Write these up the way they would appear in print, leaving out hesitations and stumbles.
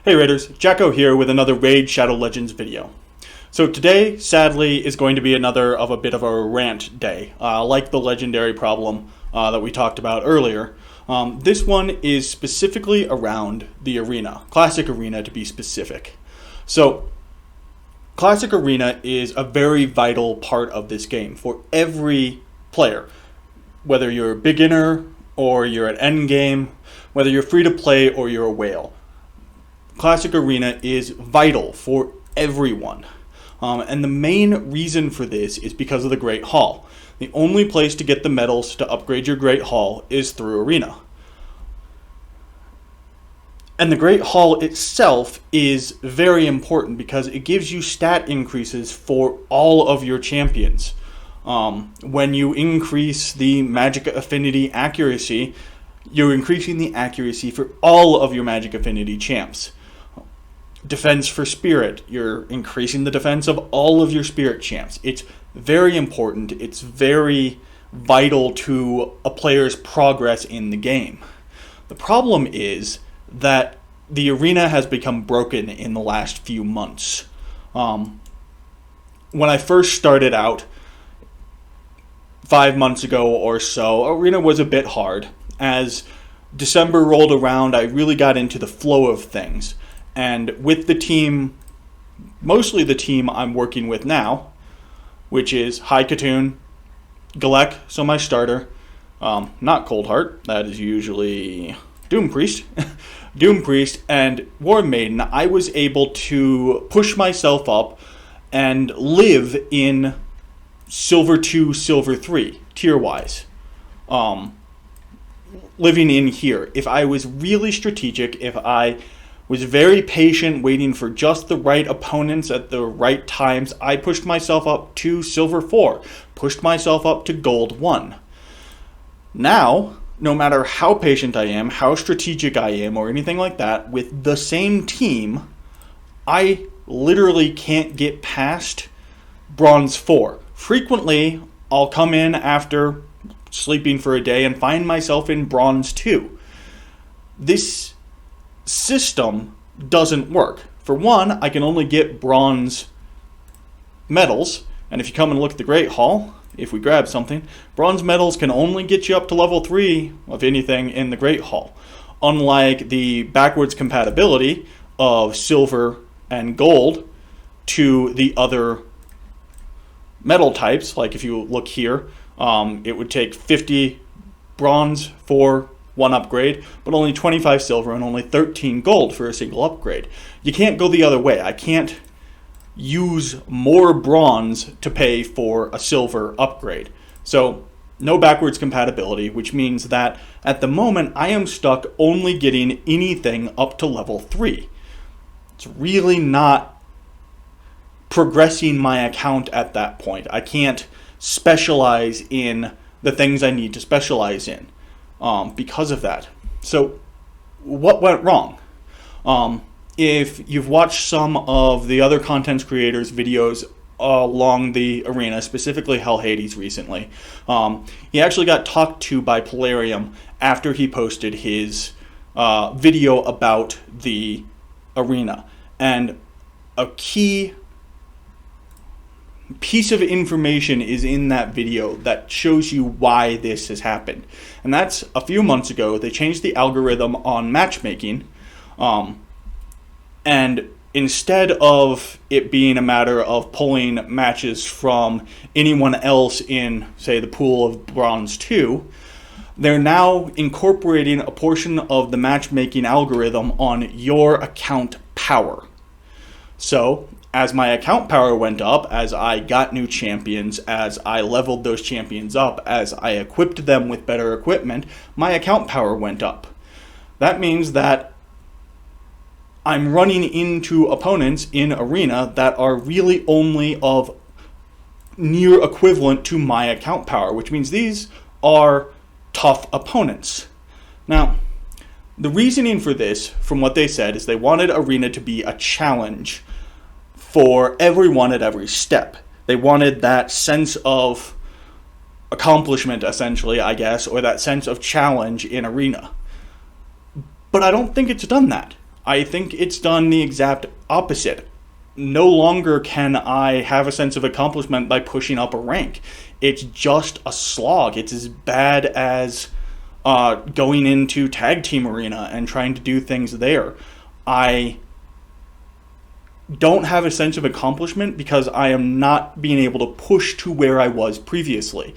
Hey Raiders, Jacko here with another Raid Shadow Legends video. So today, sadly, is going to be another of a bit of a rant day, like the legendary problem that we talked about earlier. This one is specifically around the arena, Classic Arena to be specific. So, Classic Arena is a very vital part of this game for every player, whether you're a beginner or you're at endgame, whether you're free to play or you're a whale. Classic Arena is vital for everyone. And the main reason for this is because of the Great Hall. The only place to get the medals to upgrade your Great Hall is through Arena. And the Great Hall itself is very important because it gives you stat increases for all of your champions. When you increase the Magic Affinity accuracy, you're increasing the accuracy for all of your Magic Affinity champs. Defense for Spirit, you're increasing the defense of all of your Spirit champs. It's very important. It's very vital to a player's progress in the game. The problem is that the arena has become broken in the last few months. When I first started out 5 months ago or so, Arena was a bit hard. As December rolled around, I really got into the flow of things. And with the team, mostly the team I'm working with now, which is High Katoon, Galek, so my starter, not Coldheart, that is usually Doom Priest, Doom Priest, and War Maiden, I was able to push myself up and live in Silver 2, Silver 3, tier-wise. Living in here. If I was really strategic, if I was very patient, waiting for just the right opponents at the right times, I pushed myself up to Silver 4, pushed myself up to Gold 1. Now, no matter how patient I am, how strategic I am, or anything like that, with the same team, I literally can't get past Bronze 4. Frequently, I'll come in after sleeping for a day and find myself in Bronze 2. This system doesn't work. For one, I can only get bronze medals, and if you come and look at the Great Hall, if we grab something, bronze medals can only get you up to level 3 of anything in the Great Hall. Unlike the backwards compatibility of silver and gold to the other metal types, like if you look here, it would take 50 bronze for one upgrade, but only 25 silver and only 13 gold for a single upgrade. You can't go the other way. I can't use more bronze to pay for a silver upgrade. So, no backwards compatibility, which means that at the moment I am stuck only getting anything up to level 3. It's really not progressing my account at that point. I can't specialize in the things I need to specialize in. Because of that. So, what went wrong? If you've watched some of the other content creators' videos along the arena, specifically Hell Hades recently, he actually got talked to by Polarium after he posted his video about the arena. And a key piece of information is in that video that shows you why this has happened. And that's a few months ago, they changed the algorithm on matchmaking. And instead of it being a matter of pulling matches from anyone else in, say, the pool of Bronze 2, they're now incorporating a portion of the matchmaking algorithm on your account power. So, as my account power went up, as I got new champions, as I leveled those champions up, as I equipped them with better equipment, my account power went up. That means that I'm running into opponents in Arena that are really only of near equivalent to my account power, which means these are tough opponents. Now, the reasoning for this, from what they said, is they wanted Arena to be a challenge for everyone at every step. They wanted that sense of accomplishment, essentially, I guess, or that sense of challenge in Arena. But I don't think it's done that. I think it's done the exact opposite. No longer can I have a sense of accomplishment by pushing up a rank. It's just a slog. It's as bad as going into tag team arena and trying to do things there. I don't have a sense of accomplishment because I am not being able to push to where I was previously.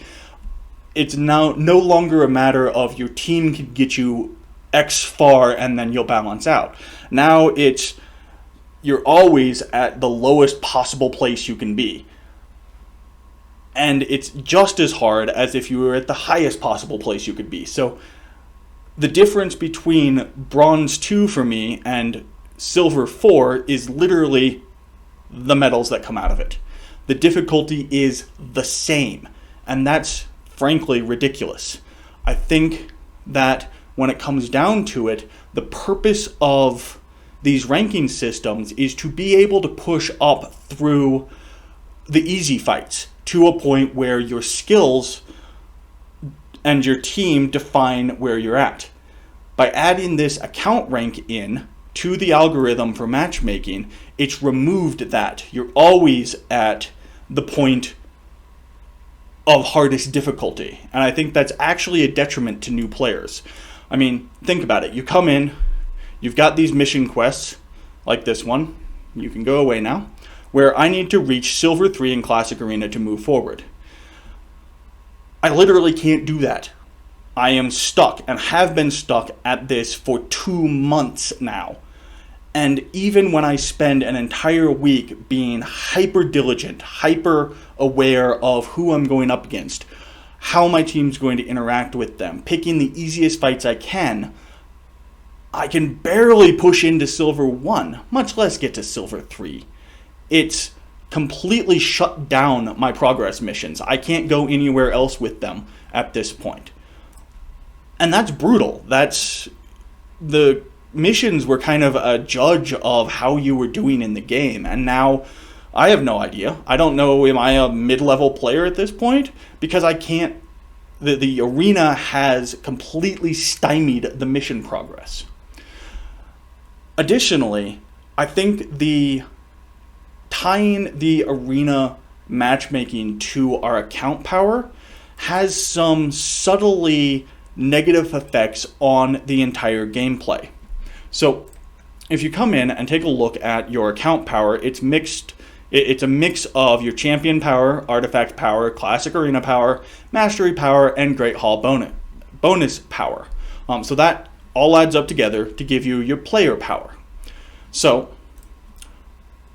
It's now no longer a matter of your team can get you X far and then you'll balance out. Now it's you're always at the lowest possible place you can be. And it's just as hard as if you were at the highest possible place you could be. So the difference between Bronze 2 for me and Silver 4 is literally the medals that come out of it. The difficulty is the same, and that's frankly ridiculous. I think that when it comes down to it, the purpose of these ranking systems is to be able to push up through the easy fights to a point where your skills and your team define where you're at. By adding this account rank in to the algorithm for matchmaking, it's removed that. You're always at the point of hardest difficulty. And I think that's actually a detriment to new players. I mean, think about it. You come in, you've got these mission quests, like this one, you can go away now, where I need to reach Silver 3 in Classic Arena to move forward. I literally can't do that. I am stuck and have been stuck at this for 2 months now. And even when I spend an entire week being hyper diligent, hyper aware of who I'm going up against, how my team's going to interact with them, picking the easiest fights I can barely push into Silver 1, much less get to Silver 3. It's completely shut down my progress missions. I can't go anywhere else with them at this point. And that's brutal. The missions were kind of a judge of how you were doing in the game, and now I have no idea. I don't know, am I a mid-level player at this point? Because I can't, the arena has completely stymied the mission progress. Additionally, I think tying the arena matchmaking to our account power has some subtly negative effects on the entire gameplay. So if you come in and take a look at your account power, it's a mix of your champion power, artifact power, classic arena power, mastery power, and great hall bonus power. So that all adds up together to give you your player power. So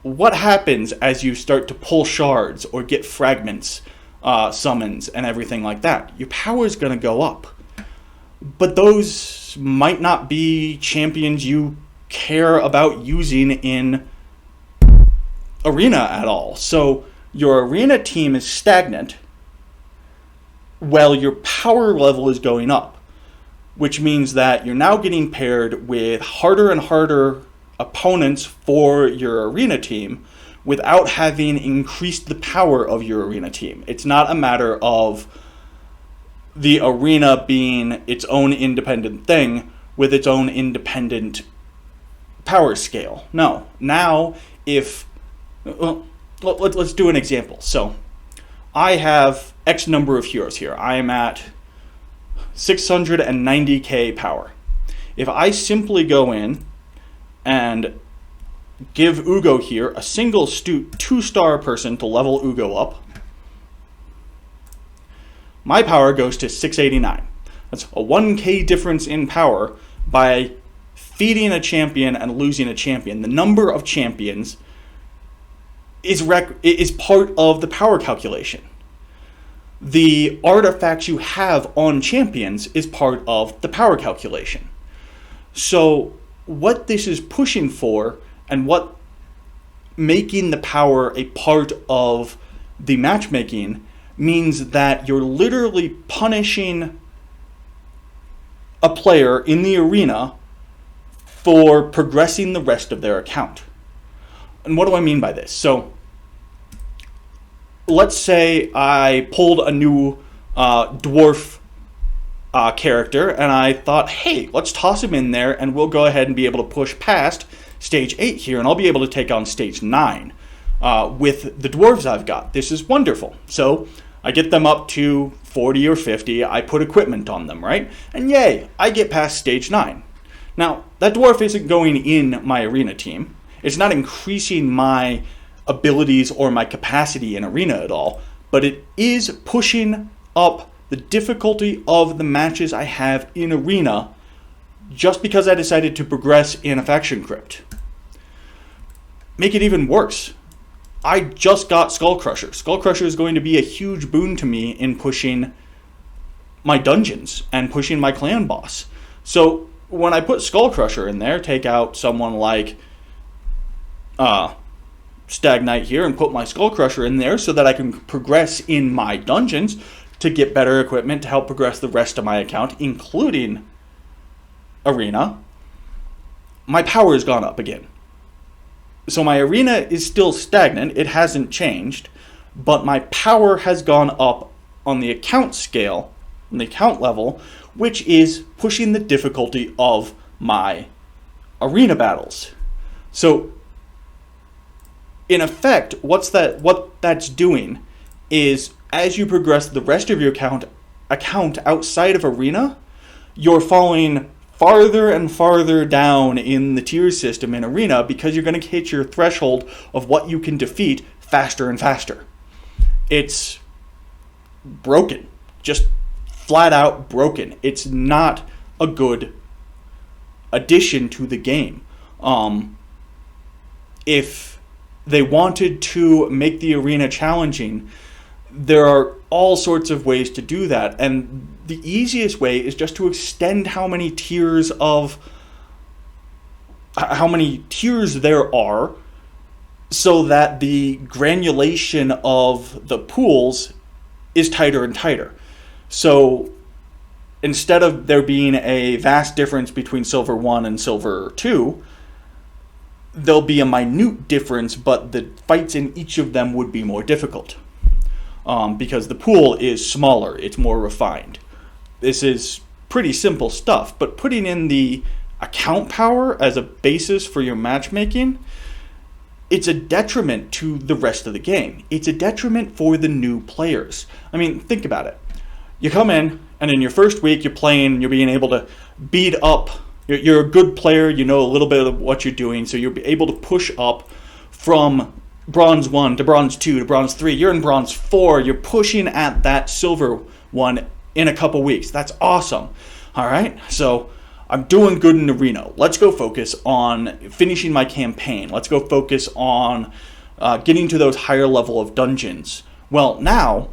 what happens as you start to pull shards or get fragments, summons, and everything like that? Your power is going to go up. But those might not be champions you care about using in arena at all. So your arena team is stagnant while your power level is going up, which means that you're now getting paired with harder and harder opponents for your arena team without having increased the power of your arena team. It's not a matter of the arena being its own independent thing with its own independent power scale. No. Now, let's do an example. So, I have X number of heroes here. I am at 690k power. If I simply go in and give Ugo here a single 2-star person to level Ugo up, my power goes to 689. That's a 1k difference in power by feeding a champion and losing a champion. The number of champions is part of the power calculation. The artifacts you have on champions is part of the power calculation. So what this is pushing for, and what making the power a part of the matchmaking, means that you're literally punishing a player in the arena for progressing the rest of their account. And what do I mean by this? So let's say I pulled a new dwarf character, and I thought, hey, let's toss him in there, and we'll go ahead and be able to push past Stage 8 here, and I'll be able to take on Stage 9 with the dwarves I've got. This is wonderful. So I get them up to 40 or 50, I put equipment on them, right? And yay, I get past Stage 9. Now, that dwarf isn't going in my arena team. It's not increasing my abilities or my capacity in arena at all, but it is pushing up the difficulty of the matches I have in arena just because I decided to progress in a faction crypt. Make it even worse. I just got Skullcrusher. Skullcrusher is going to be a huge boon to me in pushing my dungeons and pushing my clan boss. So when I put Skullcrusher in there, take out someone like Stag Knight here and put my Skullcrusher in there so that I can progress in my dungeons to get better equipment to help progress the rest of my account, including arena, my power has gone up again. So my arena is still stagnant, it hasn't changed, but my power has gone up on the account scale, on the account level, which is pushing the difficulty of my arena battles. So in effect, what that's doing is as you progress the rest of your account outside of arena, you're falling farther and farther down in the tier system in arena because you're going to hit your threshold of what you can defeat faster and faster. It's broken. Just flat out broken. It's not a good addition to the game. If they wanted to make the arena challenging, there are all sorts of ways to do that, and the easiest way is just to extend how many tiers there are so that the granulation of the pools is tighter and tighter. So instead of there being a vast difference between Silver 1 and Silver 2, there'll be a minute difference, but the fights in each of them would be more difficult. Because the pool is smaller, it's more refined. This is pretty simple stuff, but putting in the account power as a basis for your matchmaking, it's a detriment to the rest of the game. It's a detriment for the new players. I mean, think about it. You come in, and in your first week you're playing, you're being able to beat up. You're a good player, you know a little bit of what you're doing, so you're able to push up from Bronze 1 to Bronze 2 to Bronze 3. You're in Bronze 4. You're pushing at that Silver 1 in a couple weeks. That's awesome. All right, so I'm doing good in arena. Let's go focus on finishing my campaign. Let's go focus on getting to those higher level of dungeons. Well, now,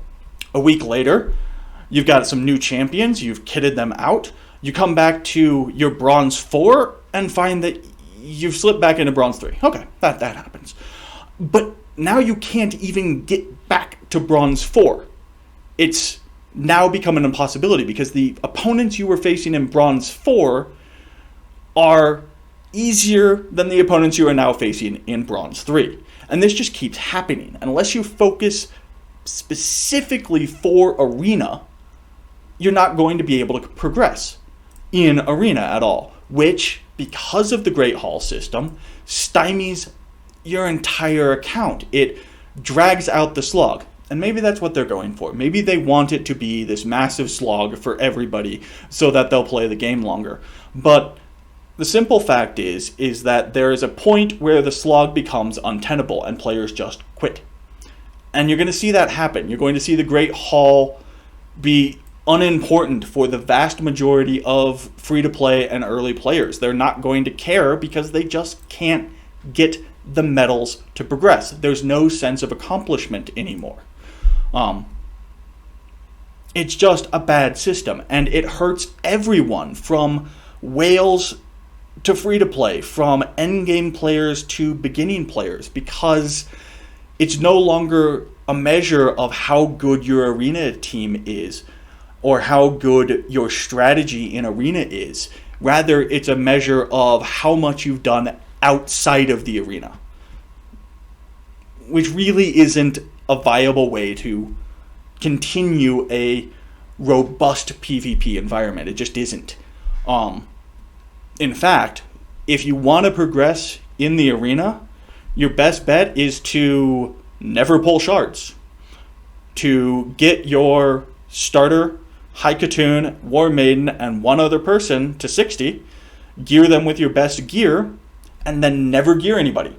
a week later, you've got some new champions. You've kitted them out. You come back to your Bronze 4 and find that you've slipped back into Bronze 3. Okay, that happens. But now you can't even get back to Bronze 4. It's now become an impossibility because the opponents you were facing in Bronze 4 are easier than the opponents you are now facing in Bronze 3. And this just keeps happening. Unless you focus specifically for arena, you're not going to be able to progress in arena at all, which, because of the Great Hall system, stymies your entire account. It drags out the slog. And maybe that's what they're going for. Maybe they want it to be this massive slog for everybody so that they'll play the game longer. But the simple fact is that there is a point where the slog becomes untenable and players just quit. And you're going to see that happen. You're going to see the Great Hall be unimportant for the vast majority of free-to-play and early players. They're not going to care because they just can't get the medals to progress. There's no sense of accomplishment anymore. It's just a bad system, and it hurts everyone from whales to free-to-play, from endgame players to beginning players, because it's no longer a measure of how good your arena team is or how good your strategy in arena is. Rather, it's a measure of how much you've done outside of the arena, which really isn't a viable way to continue a robust PvP environment. It just isn't. In fact, if you want to progress in the arena, your best bet is to never pull shards. To get your starter, Haikatoon, War Maiden, and one other person to 60, gear them with your best gear, and then never gear anybody.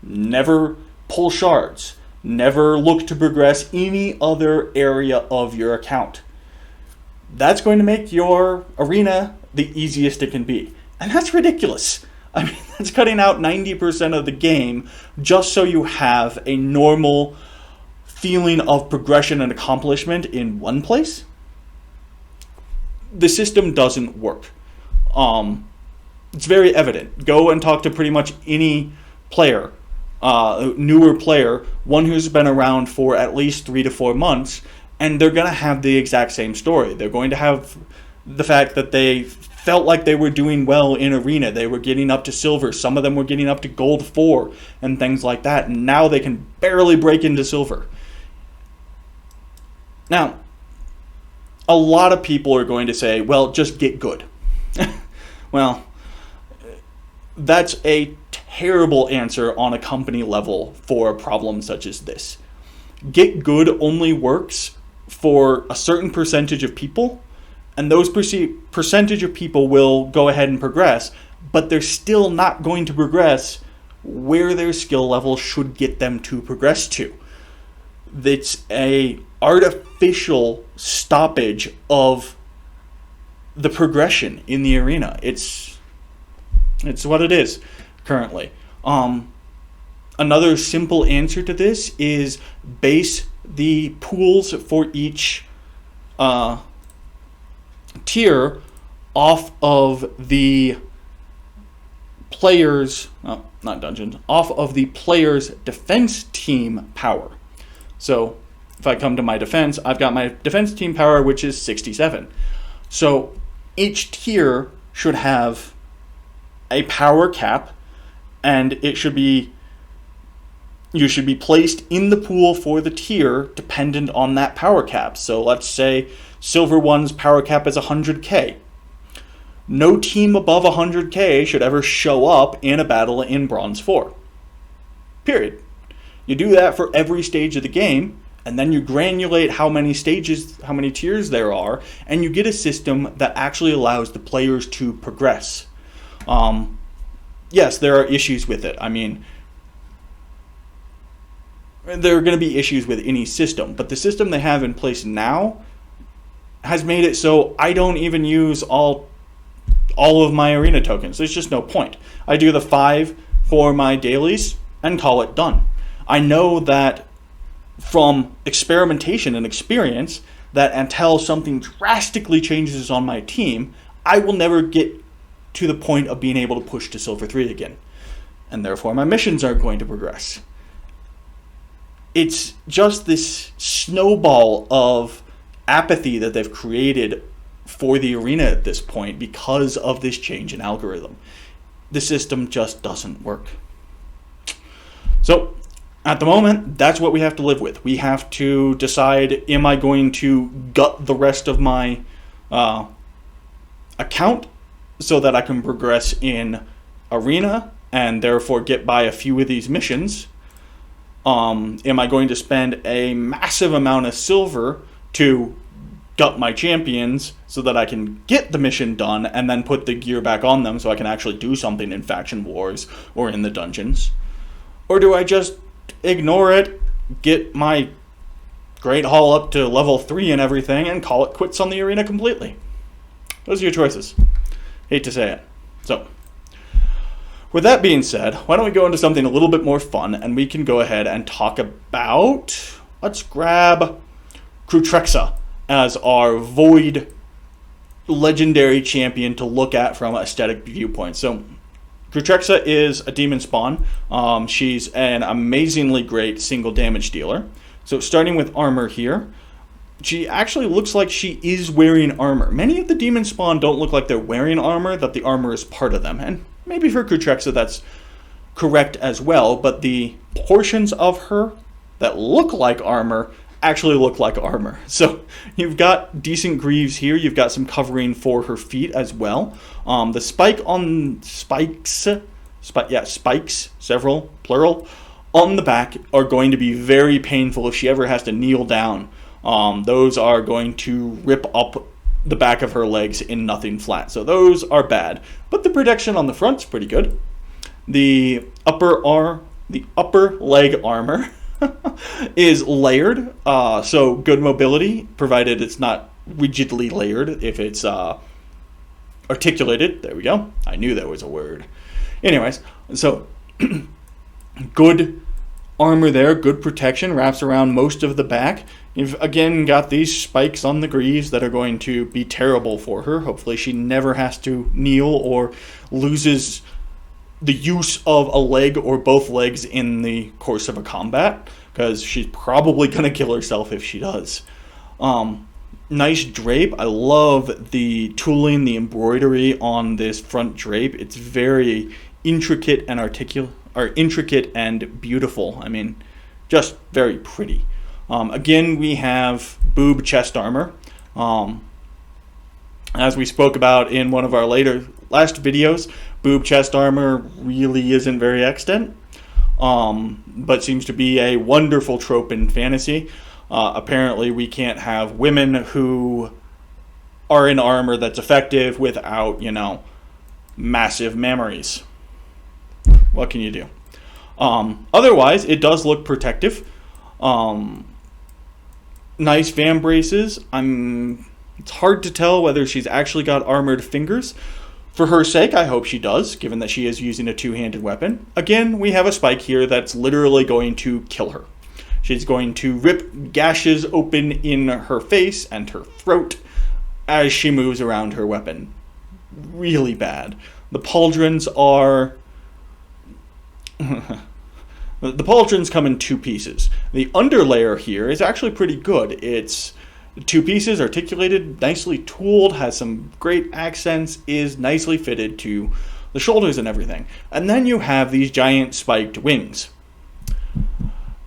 Never pull shards. Never look to progress any other area of your account. That's going to make your arena the easiest it can be. And that's ridiculous. I mean, that's cutting out 90% of the game just so you have a normal feeling of progression and accomplishment in one place. The system doesn't work. It's very evident. Go and talk to pretty much any player, newer player, one who's been around for at least 3 to 4 months, and they're going to have the exact same story. They're going to have the fact that they felt like they were doing well in arena. They were getting up to silver. Some of them were getting up to gold 4 and things like that. And now they can barely break into silver. Now, a lot of people are going to say, well, just get good. Well, that's a terrible answer on a company level for a problem such as this. Get good only works for a certain percentage of people, and those percentage of people will go ahead and progress, but they're still not going to progress where their skill level should get them to progress to. It's a artificial stoppage of the progression in the arena. It's what it is currently. Another simple answer to this is base the pools for each tier off of the players, off of the player's defense team power. So if I come to my defense, I've got my defense team power, which is 67. So each tier should have a power cap, and you should be placed in the pool for the tier dependent on that power cap. So let's say Silver 1's power cap is 100k. No team above 100k should ever show up in a battle in Bronze 4. Period. You do that for every stage of the game, and then you granulate how many stages, how many tiers there are, and you get a system that actually allows the players to progress. Yes, there are issues with it. I mean, there are going to be issues with any system, but the system they have in place now has made it so I don't even use all of my arena tokens. There's just no point. I do the 5 for my dailies and call it done. I know that from experimentation and experience that until something drastically changes on my team, I will never get to the point of being able to push to Silver 3 again. And therefore my missions aren't going to progress. It's just this snowball of apathy that they've created for the arena at this point because of this change in algorithm. The system just doesn't work. So at the moment, that's what we have to live with. We have to decide, am I going to gut the rest of my account so that I can progress in arena and therefore get by a few of these missions? Am I going to spend a massive amount of silver to gut my champions so that I can get the mission done and then put the gear back on them so I can actually do something in faction wars or in the dungeons? Or do I just ignore it, get my Great Hall up to level 3 and everything, and call it quits on the arena completely? Those are your choices. Hate to say it. So, with that being said, why don't we go into something a little bit more fun, and we can go ahead and talk about, let's grab Krutrexa as our Void legendary champion to look at from an aesthetic viewpoint. So, Krutrexa is a demon spawn. She's an amazingly great single damage dealer. So starting with armor here, she actually looks like she is wearing armor. Many of the demon spawn don't look like they're wearing armor, that the armor is part of them. And maybe for Krutrexa that's correct as well, but the portions of her that look like armor actually look like armor. So you've got decent greaves here. You've got some covering for her feet as well. The spikes, several, plural, on the back are going to be very painful if she ever has to kneel down. Those are going to rip up the back of her legs in nothing flat. So those are bad. But the protection on the front's pretty good. The upper leg armor is layered, so good mobility, provided it's not rigidly layered. If it's articulated, there we go. I knew that was a word. Anyways, so good armor there, good protection, wraps around most of the back. You've again got these spikes on the greaves that are going to be terrible for her. Hopefully she never has to kneel or loses the use of a leg or both legs in the course of a combat, because she's probably going to kill herself if she does. Nice drape. I love the tooling, the embroidery on this front drape. It's very intricate and intricate and beautiful. I mean, just very pretty. Again, we have boob chest armor. As we spoke about in one of our last videos, boob chest armor really isn't very extant, but seems to be a wonderful trope in fantasy. Apparently, we can't have women who are in armor that's effective without, massive mammaries. What can you do? Otherwise, it does look protective. Nice fan braces. It's hard to tell whether she's actually got armored fingers. For her sake, I hope she does, given that she is using a two-handed weapon. Again, we have a spike here that's literally going to kill her. She's going to rip gashes open in her face and her throat as she moves around her weapon. Really bad. The pauldrons are... The pauldrons come in two pieces. The underlayer here is actually pretty good. It's two pieces, articulated, nicely tooled, has some great accents, is nicely fitted to the shoulders and everything. And then you have these giant spiked wings.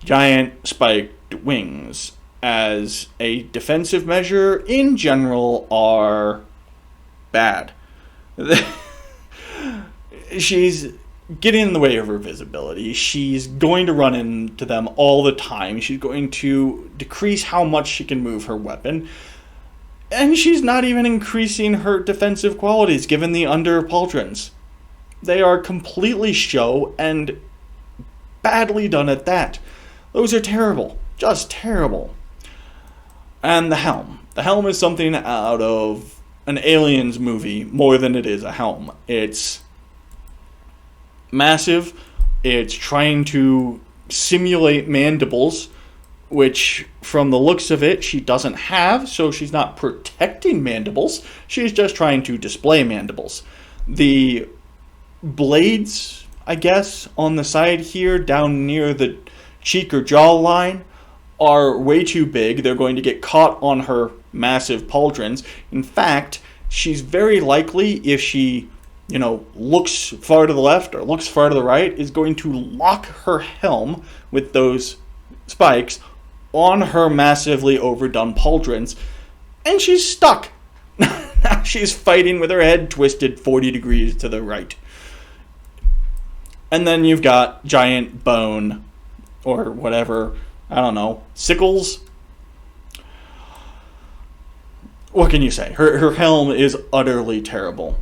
Giant spiked wings, as a defensive measure, in general, are bad. She's getting in the way of her visibility. She's going to run into them all the time. She's going to decrease how much she can move her weapon. And she's not even increasing her defensive qualities, given the under pauldrons. They are completely show and badly done at that. Those are terrible. Just terrible. And the helm. The helm is something out of an Aliens movie more than it is a helm. It's massive. It's trying to simulate mandibles, which from the looks of it she doesn't have, so she's not protecting mandibles. She's just trying to display mandibles. The blades, I guess, on the side here down near the cheek or jaw line are way too big. They're going to get caught on her massive pauldrons. In fact, she's very likely, if she looks far to the left or looks far to the right, is going to lock her helm with those spikes on her massively overdone pauldrons, and she's stuck. Now she's fighting with her head twisted 40 degrees to the right. And then you've got giant bone, or whatever, I don't know, sickles. What can you say? Her helm is utterly terrible.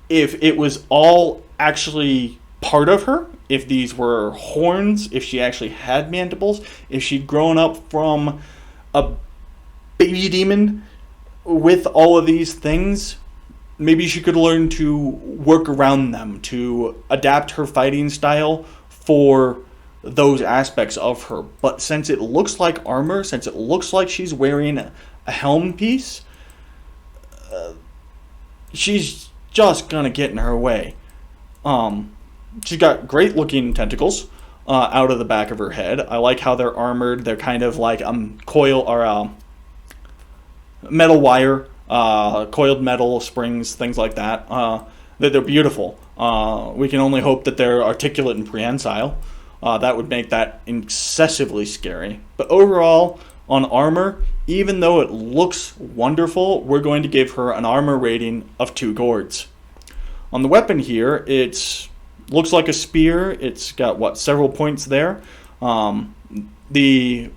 If it was all actually part of her, if these were horns, if she actually had mandibles, if she'd grown up from a baby demon with all of these things, maybe she could learn to work around them, to adapt her fighting style for those aspects of her. But since it looks like armor, since it looks like she's wearing a helm piece, she's just gonna get in her way. She's got great looking tentacles out of the back of her head. I like how they're armored. They're kind of like coil or metal wire, coiled metal springs, things like that. They're beautiful. We can only hope that they're articulate and prehensile. That would make that excessively scary. But overall, on armor, even though it looks wonderful, we're going to give her an armor rating of 2 gourds. On the weapon here, it looks like a spear. It's got, several points there. The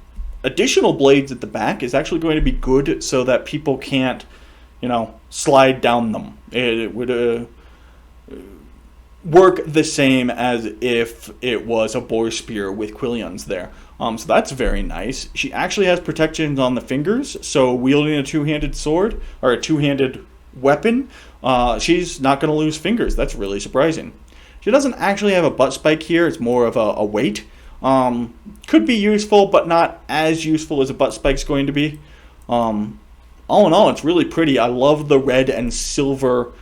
additional blades at the back is actually going to be good so that people can't, slide down them. It would work the same as if it was a boar spear with quillions there. So that's very nice. She actually has protections on the fingers, so wielding a two-handed sword, or a two-handed weapon, she's not going to lose fingers. That's really surprising. She doesn't actually have a butt spike here. It's more of a weight. Could be useful, but not as useful as a butt spike's going to be. All in all, it's really pretty. I love the red and silver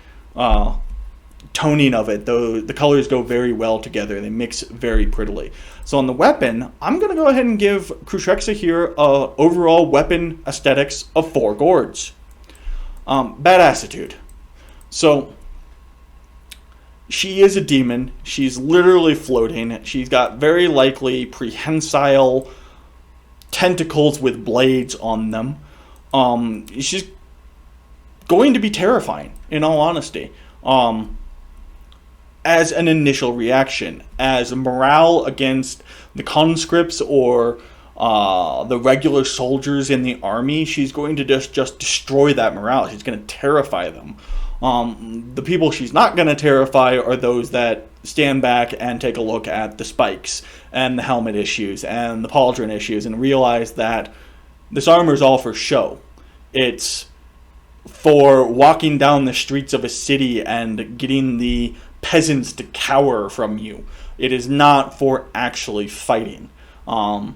toning of it. The colors go very well together. They mix very prettily. So on the weapon, I'm going to go ahead and give Krushexa here overall weapon aesthetics of 4 gourds. Badassitude. So she is a demon. She's literally floating. She's got very likely prehensile tentacles with blades on them. She's going to be terrifying, in all honesty. As an initial reaction, as morale against the conscripts or the regular soldiers in the army, she's going to just destroy that morale. She's going to terrify them. The people she's not going to terrify are those that stand back and take a look at the spikes and the helmet issues and the pauldron issues and realize that this armor is all for show. It's for walking down the streets of a city and getting the peasants to cower from you. It is not for actually fighting. All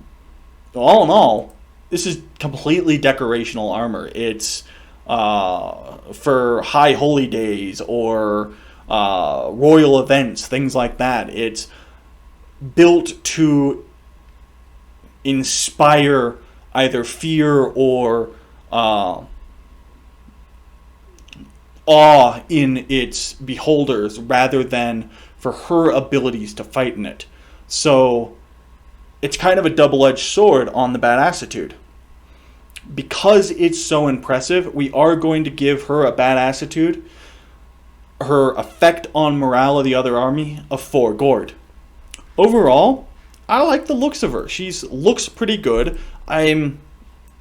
in all, this is completely decorational armor. It's for high holy days or royal events, things like that. It's built to inspire either fear or awe in its beholders rather than for her abilities to fight in it. So it's kind of a double-edged sword on the badassitude. Because it's so impressive, we are going to give her a badassitude, her effect on morale of the other army, of 4 gourd. Overall, I like the looks of her. She looks pretty good. I'm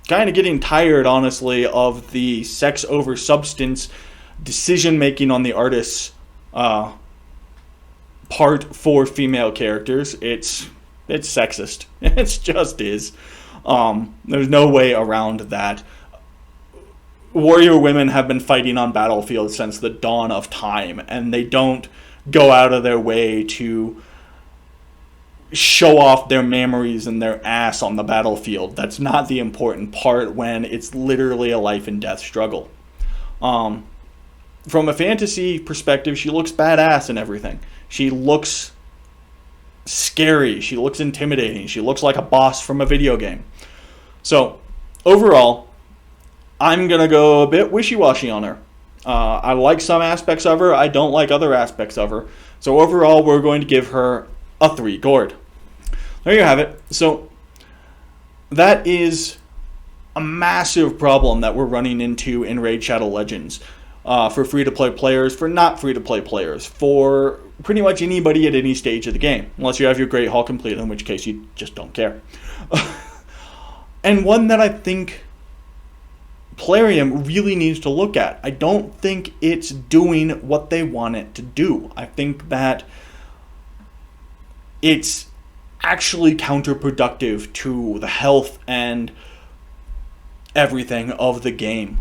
kind of getting tired, honestly, of the sex over substance decision making on the artist's part for female characters. It's sexist. It just is. There's no way around that. Warrior women have been fighting on battlefields since the dawn of time, and they don't go out of their way to show off their memories and their ass on the battlefield. That's not the important part when it's literally a life and death struggle. From a fantasy perspective, she looks badass and everything. She looks scary. She looks intimidating. She looks like a boss from a video game. So, overall, I'm going to go a bit wishy-washy on her. I like some aspects of her. I don't like other aspects of her. So, overall, we're going to give her a 3 gourd. There you have it. So, that is a massive problem that we're running into in Raid Shadow Legends. For free-to-play players, for not free-to-play players, for pretty much anybody at any stage of the game, unless you have your Great Hall complete, in which case you just don't care. And one that I think Plarium really needs to look at. I don't think it's doing what they want it to do. I think that it's actually counterproductive to the health and everything of the game.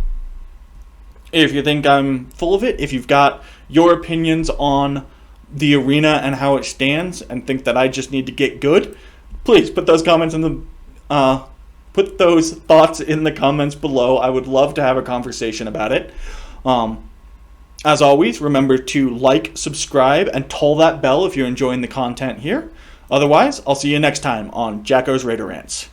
If you think I'm full of it, if you've got your opinions on the arena and how it stands and think that I just need to get good, please put those comments in the put those thoughts in the comments below. I would love to have a conversation about it. As always, remember to like, subscribe, and toll that bell if you're enjoying the content here. Otherwise, I'll see you next time on Jacko's Raider Rants.